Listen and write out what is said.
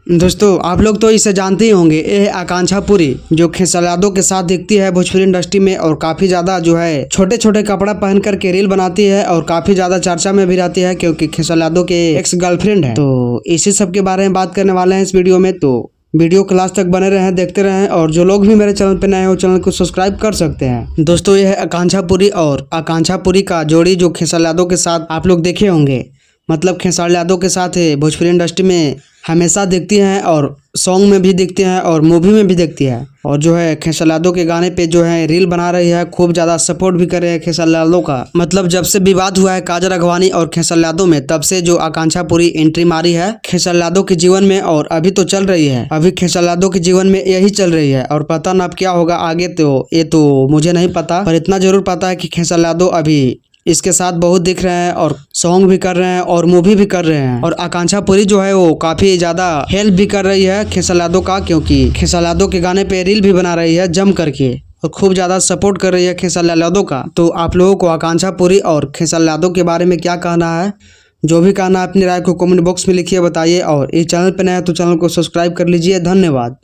दोस्तों आप लोग तो इसे जानते ही होंगे, ये है आकांक्षा पुरी जो खेसारी यादव के साथ दिखती है भोजपुरी इंडस्ट्री में और काफी ज्यादा जो है छोटे छोटे कपड़ा पहन करके रील बनाती है और काफी ज्यादा चर्चा में भी रहती है क्योंकि खेसारी यादव के एक्स गर्लफ्रेंड है। तो इसी सब के बारे में बात करने वाले हैं इस वीडियो में, तो वीडियो क्लास तक बने रहें, देखते रहें। और जो लोग भी मेरे चैनल पे नए हो चैनल को सब्सक्राइब कर सकते हैं। दोस्तों ये है आकांक्षा पुरी और आकांक्षा पुरी का जोड़ी जो खेसारी यादव के साथ आप लोग देखे होंगे, मतलब खेसारी यादव के साथ भोजपुरी इंडस्ट्री में हमेशा दिखती हैं और सॉन्ग में भी दिखती हैं और मूवी में भी दिखती है। और जो है खेसारी यादव के गाने पे जो है रील बना रही है, खूब ज़्यादा सपोर्ट भी कर रहे हैं खेसारी यादव का। मतलब जब से विवाद हुआ है काजल राघवानी और खेसारी यादव में, तब से जो आकांक्षा पुरी एंट्री मारी है खेसारी यादव के जीवन में और अभी तो चल रही है। अभी खेसारी यादव के जीवन में यही चल रही है और पता न अब क्या होगा आगे, तो ये तो मुझे नहीं पता, पर इतना जरूर पता है कि खेसारी यादव अभी इसके साथ बहुत दिख रहे हैं और सॉन्ग भी कर रहे हैं और मूवी भी कर रहे हैं। और आकांक्षा पुरी जो है वो काफी ज्यादा हेल्प भी कर रही है खेसारी यादव का, क्योंकि खेसारी यादव के गाने पे रील भी बना रही है जम करके और खूब ज्यादा सपोर्ट कर रही है खेसारी यादव का। तो आप लोगों को आकांक्षा पुरी और खेसारी यादव के बारे में क्या कहना है? जो भी कहना है अपनी राय को कमेंट बॉक्स में लिखिए, बताइए। और इस चैनल पर नया है तो चैनल को सब्सक्राइब कर लीजिए। धन्यवाद।